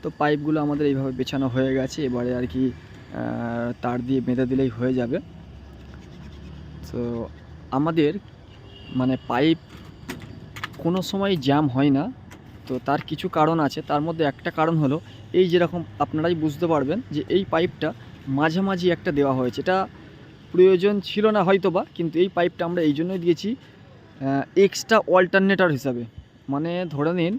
তো পাইপগুলো আমাদের এইভাবে বেছানো হয়ে গেছে, এবারে আর কি তার দিয়ে বেঁধে দিলেই হয়ে যাবে। তো আমাদের মানে পাইপ কোনো সময় জ্যাম হয় না, তো তার কিছু কারণ আছে। তার মধ্যে একটা কারণ হলো এই যেরকম আপনারাই বুঝতে পারবেন যে এই পাইপটা মাঝামাঝি একটা দেওয়া হয়েছে। এটা প্রয়োজন ছিল না হয়তোবা, কিন্তু এই পাইপটা আমরা এই জন্যই দিয়েছি এক্সট্রা অল্টারনেটর হিসাবে। মানে ধরে নিন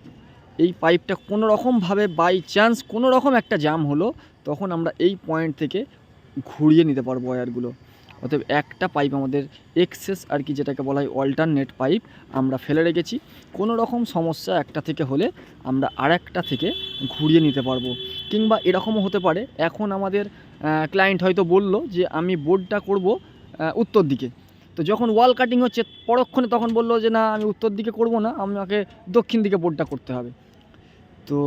এই পাইপটা কোনো রকমভাবে বাই চান্স কোনো রকম একটা জ্যাম হলো, তখন আমরা এই পয়েন্ট থেকে ঘুরিয়ে নিতে পারবো ওয়্যারগুলো। অতএব একটা পাইপ আমাদের এক্সেস আর কি, যেটাকে বলা হয় অল্টারনেট পাইপ, আমরা ফেলে রেখেছি। কোনো রকম সমস্যা একটা থেকে হলে আমরা আরেকটা থেকে ঘুরিয়ে নিতে পারবো। কিংবা এরকমও হতে পারে, এখন আমাদের ক্লায়েন্ট হয়তো বলল যে আমি বোর্ডটা করব উত্তর দিকে, তো যখন ওয়াল কাটিং হচ্ছে পরক্ষণে তখন বললো যে না আমি উত্তর দিকে করব না, আমাকে দক্ষিণ দিকে বোর্ডটা করতে হবে। তো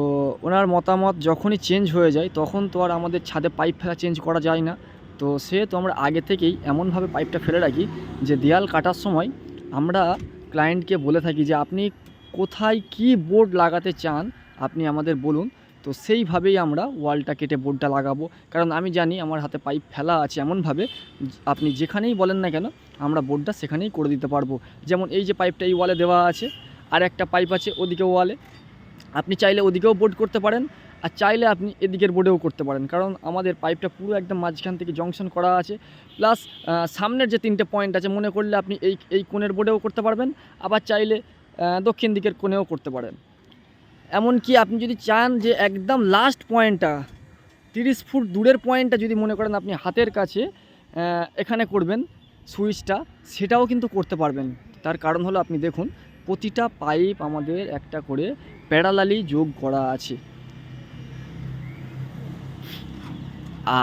ওনার মতামত যখনই চেঞ্জ হয়ে যায় তখন তো আর আমাদের ছাদে পাইপ ফেলা চেঞ্জ করা যায় না। তো সেহেতু আমরা আগে থেকেই এমনভাবে পাইপটা ফেলে রাখি যে দেয়াল কাটার সময় আমরা ক্লায়েন্টকে বলে থাকি যে আপনি কোথায় কি বোর্ড লাগাতে চান আপনি আমাদের বলুন, তো সেইভাবেই আমরা ওয়ালটা কেটে বোর্ডটা লাগাবো। কারণ আমি জানি আমার হাতে পাইপ ফেলা আছে এমনভাবে আপনি যেখানেই বলেন না কেন আমরা বোর্ডটা সেখানেই করে দিতে পারবো। যেমন এই যে পাইপটা এই ওয়ালে দেওয়া আছে, আর একটা পাইপ আছে ওদিকে ওয়ালে, আপনি চাইলে ওদিকেও বোর্ড করতে পারেন, আর চাইলে আপনি এদিকের বোর্ডেও করতে পারেন। কারণ আমাদের পাইপটা পুরো একদম মাঝখান থেকে জংশন করা আছে। প্লাস সামনের যে 3টে পয়েন্ট আছে, মনে করলে আপনি এই কোণের বোর্ডেও করতে পারবেন, আবার চাইলে দক্ষিণ দিকের কোণেও করতে পারেন। এমনকি আপনি যদি চান যে একদম লাস্ট পয়েন্টটা 30 ফুট দূরের পয়েন্টটা যদি মনে করেন আপনি হাতের কাছে এখানে করবেন সুইচটা, সেটাও কিন্তু করতে পারবেন। তার কারণ হলো আপনি দেখুন প্রতিটা পাইপ আমাদের একটা করে প্যারালালি যোগ করা আছে,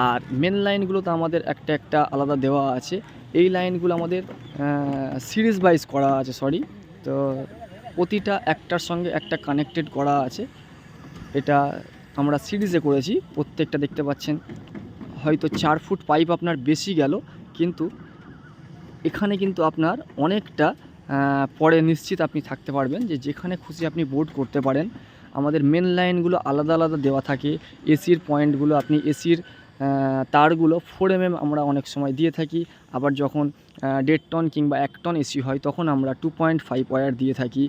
আর মেন লাইনগুলো তো আমাদের একটা একটা আলাদা দেওয়া আছে। এই লাইনগুলো আমাদের সিরিজ ওয়াইজ করা আছে, তো প্রতিটা একটার সঙ্গে একটা কানেক্টেড করা আছে। এটা আমরা সিরিজে করেছি, প্রত্যেকটা দেখতে পাচ্ছেন। হয়তো 4 ফুট পাইপ আপনার বেশি গেল, কিন্তু এখানে কিন্তু আপনার অনেকটা পরে নিশ্চিত আপনি থাকতে পারবেন যে যেখানে খুশি আপনি বোর্ড করতে পারেন। আমাদের মেন লাইনগুলো আলাদা আলাদা দেওয়া থাকে। এসির পয়েন্টগুলো আপনি এসির তারগুলো 4 mm আমরা অনেক সময় দিয়ে থাকি। আবার যখন 1.5 টন কিংবা 1 টন এসি হয় তখন আমরা 2.5 ওয়্যার দিয়ে থাকি।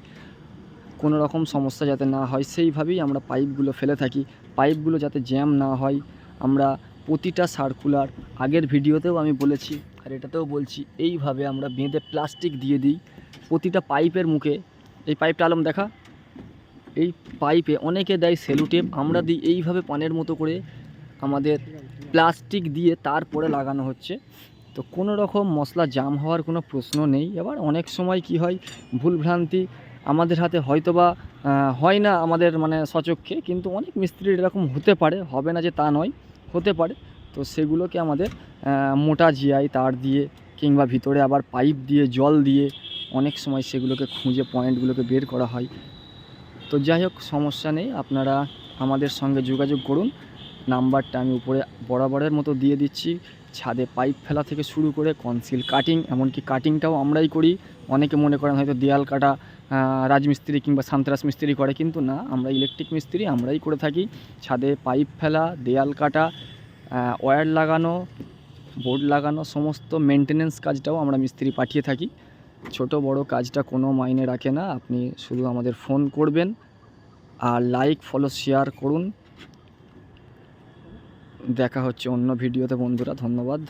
কোনো রকম সমস্যা যাতে না হয় সেইভাবেই আমরা পাইপগুলো ফেলে থাকি। পাইপগুলো যাতে জ্যাম না হয় আমরা প্রতিটা সার্কুলার, আগের ভিডিওতেও আমি বলেছি আর এটাতেও বলছি, এইভাবে আমরা বেঁধে প্লাস্টিক দিয়ে দিই প্রতিটা পাইপের মুখে। এই পাইপটা আলম দেখা, এই পাইপে অনেকে দেয় সেলুটেপ, আমরা দিই এইভাবে পানের মতো করে আমাদের প্লাস্টিক দিয়ে তারপরে লাগানো হচ্ছে। তো কোনো রকম মশলা জাম হওয়ার কোনো প্রশ্ন নেই। এবার অনেক সময় কি হয়, ভুলভ্রান্তি আমাদের হাতে হয়তোবা হয় না আমাদের মানে সচক্ষে, কিন্তু অনেক মিস্ত্রির এরকম হতে পারে, হবে না যে তা নয়, হতে পারে। তো সেগুলোকে আমাদের মোটা জিআই তার দিয়ে কিংবা ভিতরে আবার পাইপ দিয়ে জল দিয়ে অনেক সময় সেগুলোকে খুঁজে পয়েন্টগুলোকে বের করা হয়। তো যাই হোক, সমস্যা নেই, আপনারা আমাদের সঙ্গে যোগাযোগ করুন। নাম্বারটা আমি উপরে বরাবরের মতো দিয়ে দিচ্ছি। ছাদে পাইপ ফেলা থেকে শুরু করে কনসিল কাটিং, এমনকি কাটিংটাও আমরাই করি। অনেকে মনে করেন হয়তো দেয়াল কাটা রাজমিস্ত্রি কিংবা সান্ত্রাস মিস্ত্রি করে, কিন্তু না, আমরা ইলেকট্রিক মিস্ত্রি, আমরাই করে থাকি। ছাদে পাইপ ফেলা, দেয়াল কাটা, ওয়্যার লাগানো, বোর্ড লাগানো, সমস্ত মেনটেনেন্স কাজটাও আমরা মিস্ত্রি পাঠিয়ে থাকি। ছোট বড় কাজটা কোনো মাইনে রাখে না, আপনি শুধু আমাদের ফোন করবেন আর লাইক ফলো শেয়ার করুন। দেখা হচ্ছে অন্য ভিডিওতে বন্ধুরা, ধন্যবাদ।